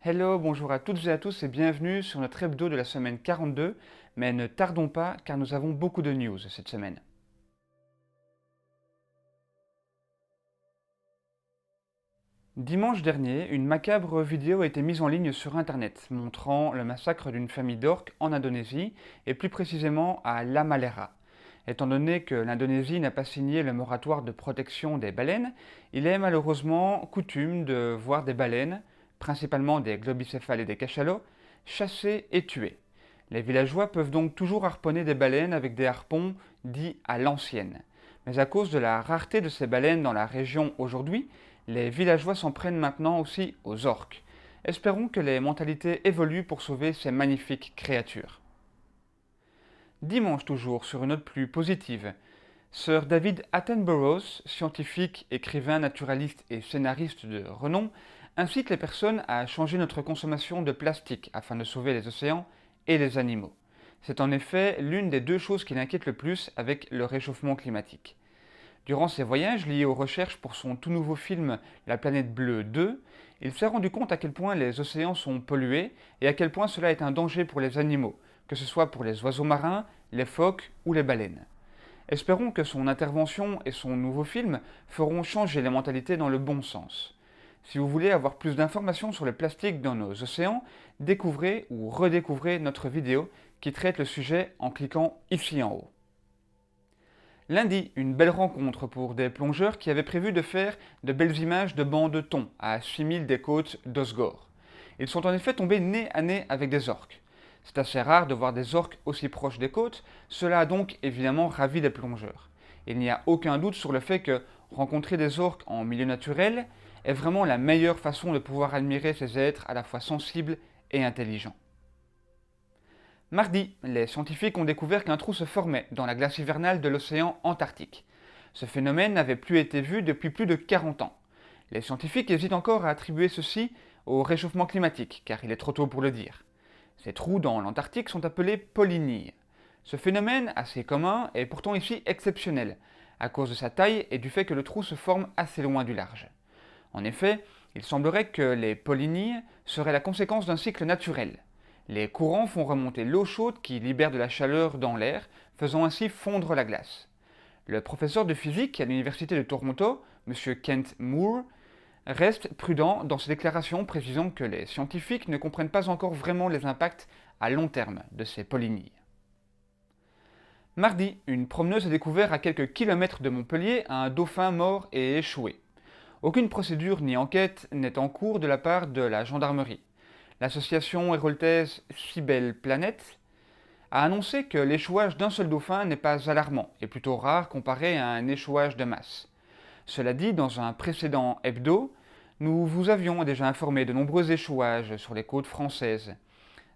Hello, bonjour à toutes et à tous et bienvenue sur notre hebdo de la semaine 42, mais ne tardons pas car nous avons beaucoup de news cette semaine. Dimanche dernier, une macabre vidéo a été mise en ligne sur internet montrant le massacre d'une famille d'orques en Indonésie et plus précisément à La Malera. Étant donné que l'Indonésie n'a pas signé le moratoire de protection des baleines, il est malheureusement coutume de voir des baleines, principalement des globicéphales et des cachalots, chassées et tuées. Les villageois peuvent donc toujours harponner des baleines avec des harpons dits à l'ancienne. Mais à cause de la rareté de ces baleines dans la région aujourd'hui, les villageois s'en prennent maintenant aussi aux orques. Espérons que les mentalités évoluent pour sauver ces magnifiques créatures. Dimanche toujours, sur une note plus positive, Sir David Attenborough, scientifique, écrivain, naturaliste et scénariste de renom, incite les personnes à changer notre consommation de plastique afin de sauver les océans et les animaux. C'est en effet l'une des deux choses qui l'inquiète le plus avec le réchauffement climatique. Durant ses voyages liés aux recherches pour son tout nouveau film La planète bleue 2, il s'est rendu compte à quel point les océans sont pollués et à quel point cela est un danger pour les animaux, que ce soit pour les oiseaux marins, les phoques ou les baleines. Espérons que son intervention et son nouveau film feront changer les mentalités dans le bon sens. Si vous voulez avoir plus d'informations sur le plastique dans nos océans, découvrez ou redécouvrez notre vidéo qui traite le sujet en cliquant ici en haut. Lundi, une belle rencontre pour des plongeurs qui avaient prévu de faire de belles images de bancs de thon à 6000 des côtes d'Osgore. Ils sont en effet tombés nez à nez avec des orques. C'est assez rare de voir des orques aussi proches des côtes, cela a donc évidemment ravi les plongeurs. Il n'y a aucun doute sur le fait que rencontrer des orques en milieu naturel est vraiment la meilleure façon de pouvoir admirer ces êtres à la fois sensibles et intelligents. Mardi, les scientifiques ont découvert qu'un trou se formait dans la glace hivernale de l'océan Antarctique. Ce phénomène n'avait plus été vu depuis plus de 40 ans. Les scientifiques hésitent encore à attribuer ceci au réchauffement climatique, car il est trop tôt pour le dire. Ces trous dans l'Antarctique sont appelés polynies. Ce phénomène, assez commun, est pourtant ici exceptionnel, à cause de sa taille et du fait que le trou se forme assez loin du large. En effet, il semblerait que les polynies seraient la conséquence d'un cycle naturel. Les courants font remonter l'eau chaude qui libère de la chaleur dans l'air, faisant ainsi fondre la glace. Le professeur de physique à l'université de Toronto, M. Kent Moore, reste prudent dans ses déclarations, précisant que les scientifiques ne comprennent pas encore vraiment les impacts à long terme de ces polynies. Mardi, une promeneuse a découvert à quelques kilomètres de Montpellier un dauphin mort et échoué. Aucune procédure ni enquête n'est en cours de la part de la gendarmerie. L'association héroltaise Si Belle Planète a annoncé que l'échouage d'un seul dauphin n'est pas alarmant et plutôt rare comparé à un échouage de masse. Cela dit, dans un précédent hebdo, nous vous avions déjà informé de nombreux échouages sur les côtes françaises.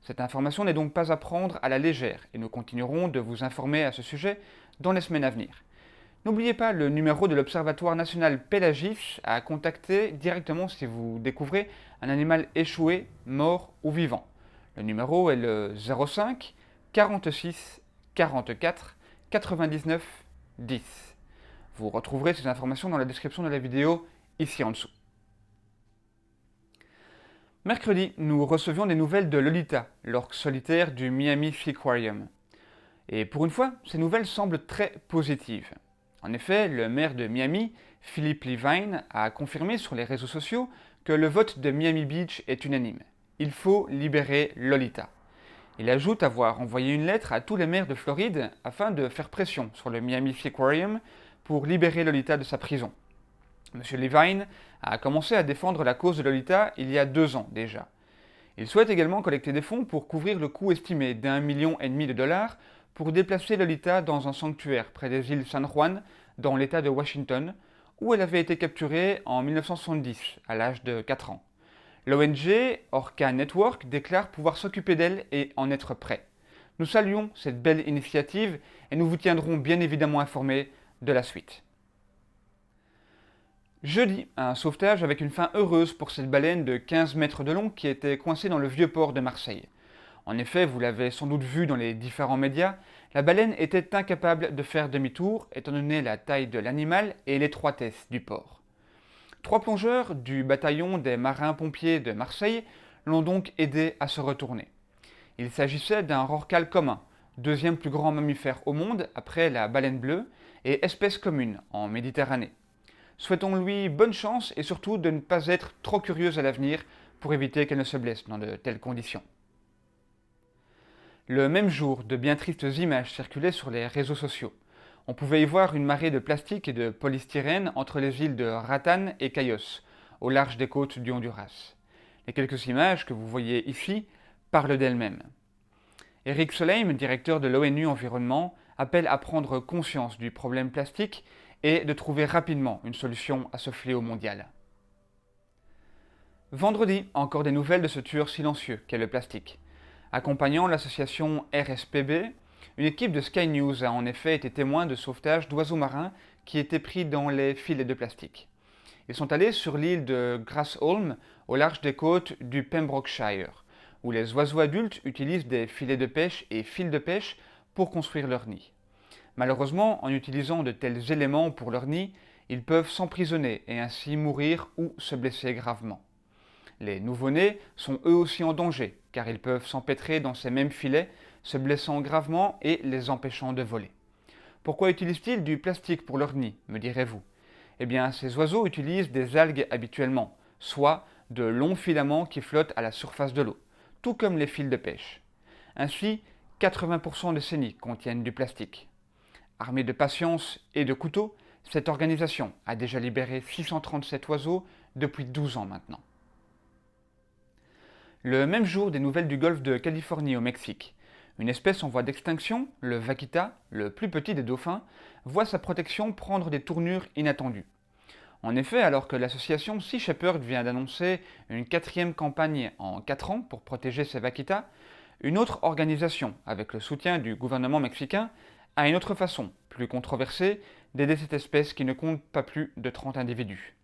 Cette information n'est donc pas à prendre à la légère et nous continuerons de vous informer à ce sujet dans les semaines à venir. N'oubliez pas le numéro de l'Observatoire national Pélagis à contacter directement si vous découvrez un animal échoué, mort ou vivant. Le numéro est le 05 46 44 99 10. Vous retrouverez ces informations dans la description de la vidéo ici en dessous. Mercredi, nous recevions des nouvelles de Lolita, l'orque solitaire du Miami Seaquarium. Et pour une fois, ces nouvelles semblent très positives. En effet, le maire de Miami, Philip Levine, a confirmé sur les réseaux sociaux que le vote de Miami Beach est unanime. Il faut libérer Lolita. Il ajoute avoir envoyé une lettre à tous les maires de Floride afin de faire pression sur le Miami Seaquarium pour libérer Lolita de sa prison. M. Levine a commencé à défendre la cause de Lolita il y a 2 ans déjà. Il souhaite également collecter des fonds pour couvrir le coût estimé d'1,5 million de dollars pour déplacer Lolita dans un sanctuaire près des îles San Juan, dans l'État de Washington, où elle avait été capturée en 1970, à l'âge de 4 ans. L'ONG Orca Network déclare pouvoir s'occuper d'elle et en être prêt. Nous saluons cette belle initiative et nous vous tiendrons bien évidemment informés de la suite. Jeudi, un sauvetage avec une fin heureuse pour cette baleine de 15 mètres de long qui était coincée dans le vieux port de Marseille. En effet, vous l'avez sans doute vu dans les différents médias, la baleine était incapable de faire demi-tour étant donné la taille de l'animal et l'étroitesse du port. 3 plongeurs du bataillon des marins-pompiers de Marseille l'ont donc aidé à se retourner. Il s'agissait d'un rorqual commun, deuxième plus grand mammifère au monde après la baleine bleue et espèce commune en Méditerranée. Souhaitons-lui bonne chance et surtout de ne pas être trop curieuse à l'avenir pour éviter qu'elle ne se blesse dans de telles conditions. Le même jour, de bien tristes images circulaient sur les réseaux sociaux. On pouvait y voir une marée de plastique et de polystyrène entre les îles de Ratán et Cayos, au large des côtes du Honduras. Les quelques images que vous voyez ici parlent d'elles-mêmes. Eric Solheim, directeur de l'ONU Environnement, appelle à prendre conscience du problème plastique et de trouver rapidement une solution à ce fléau mondial. Vendredi, encore des nouvelles de ce tueur silencieux qu'est le plastique. Accompagnant l'association RSPB, une équipe de Sky News a en effet été témoin de sauvetage d'oiseaux marins qui étaient pris dans les filets de plastique. Ils sont allés sur l'île de Grassholm, au large des côtes du Pembrokeshire, où les oiseaux adultes utilisent des filets de pêche et fils de pêche pour construire leur nid. Malheureusement, en utilisant de tels éléments pour leur nid, ils peuvent s'emprisonner et ainsi mourir ou se blesser gravement. Les nouveau-nés sont eux aussi en danger, car ils peuvent s'empêtrer dans ces mêmes filets, se blessant gravement et les empêchant de voler. Pourquoi utilisent-ils du plastique pour leur nid, me direz-vous? Eh bien, ces oiseaux utilisent des algues habituellement, soit de longs filaments qui flottent à la surface de l'eau, tout comme les fils de pêche. Ainsi, 80% de ces nids contiennent du plastique. Armée de patience et de couteaux, cette organisation a déjà libéré 637 oiseaux depuis 12 ans maintenant. Le même jour, des nouvelles du golfe de Californie au Mexique. Une espèce en voie d'extinction, le vaquita, le plus petit des dauphins, voit sa protection prendre des tournures inattendues. En effet, alors que l'association Sea Shepherd vient d'annoncer une 4e campagne en 4 ans pour protéger ces vaquitas, une autre organisation, avec le soutien du gouvernement mexicain, a une autre façon, plus controversée, d'aider cette espèce qui ne compte pas plus de 30 individus.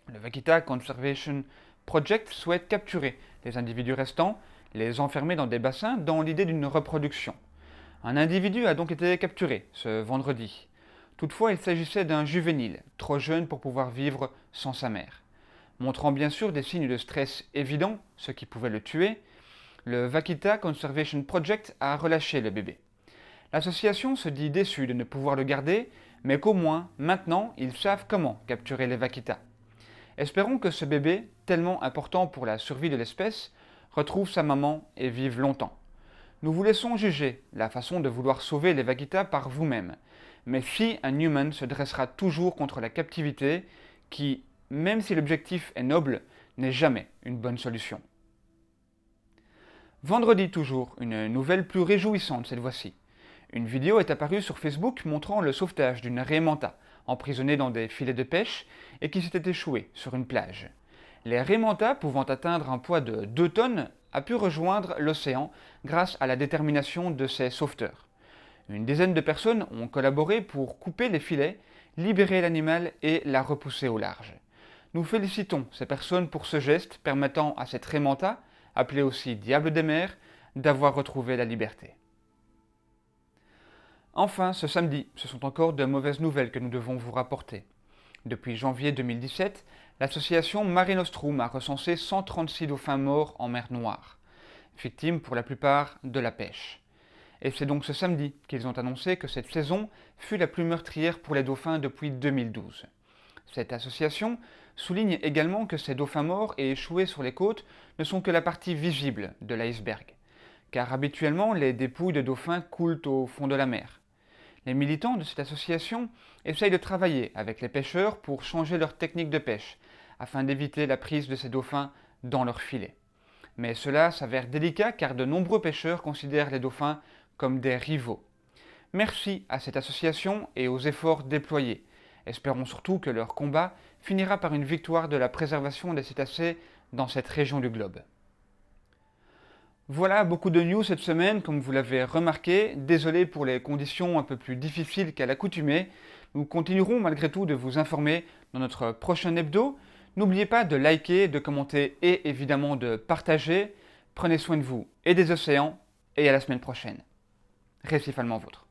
Le Vaquita Conservation Project souhaite capturer les individus restants, les enfermer dans des bassins dans l'idée d'une reproduction. Un individu a donc été capturé ce vendredi. Toutefois, il s'agissait d'un juvénile, trop jeune pour pouvoir vivre sans sa mère. Montrant bien sûr des signes de stress évidents, ce qui pouvait le tuer, le Vaquita Conservation Project a relâché le bébé. L'association se dit déçue de ne pouvoir le garder, mais qu'au moins, maintenant, ils savent comment capturer les vaquitas. Espérons que ce bébé, tellement important pour la survie de l'espèce, retrouve sa maman et vive longtemps. Nous vous laissons juger la façon de vouloir sauver les vaquitas par vous-même, mais si un human se dressera toujours contre la captivité, qui, même si l'objectif est noble, n'est jamais une bonne solution. Vendredi toujours, une nouvelle plus réjouissante cette fois-ci. Une vidéo est apparue sur Facebook montrant le sauvetage d'une raie manta, emprisonnée dans des filets de pêche et qui s'était échouée sur une plage. Les raies manta, pouvant atteindre un poids de 2 tonnes, a pu rejoindre l'océan grâce à la détermination de ses sauveteurs. Une dizaine de personnes ont collaboré pour couper les filets, libérer l'animal et la repousser au large. Nous félicitons ces personnes pour ce geste permettant à cette raie manta, appelée aussi diable des mers, d'avoir retrouvé la liberté. Enfin, ce samedi, ce sont encore de mauvaises nouvelles que nous devons vous rapporter. Depuis janvier 2017, l'association Mare Nostrum a recensé 136 dauphins morts en mer Noire, victimes pour la plupart de la pêche. Et c'est donc ce samedi qu'ils ont annoncé que cette saison fut la plus meurtrière pour les dauphins depuis 2012. Cette association souligne également que ces dauphins morts et échoués sur les côtes ne sont que la partie visible de l'iceberg, car habituellement les dépouilles de dauphins coulent au fond de la mer. Les militants de cette association essayent de travailler avec les pêcheurs pour changer leur technique de pêche, afin d'éviter la prise de ces dauphins dans leurs filets. Mais cela s'avère délicat car de nombreux pêcheurs considèrent les dauphins comme des rivaux. Merci à cette association et aux efforts déployés. Espérons surtout que leur combat finira par une victoire de la préservation des cétacés dans cette région du globe. Voilà, beaucoup de news cette semaine, comme vous l'avez remarqué. Désolé pour les conditions un peu plus difficiles qu'à l'accoutumée. Nous continuerons malgré tout de vous informer dans notre prochain hebdo. N'oubliez pas de liker, de commenter et évidemment de partager. Prenez soin de vous et des océans et à la semaine prochaine. Réciproquement vôtre.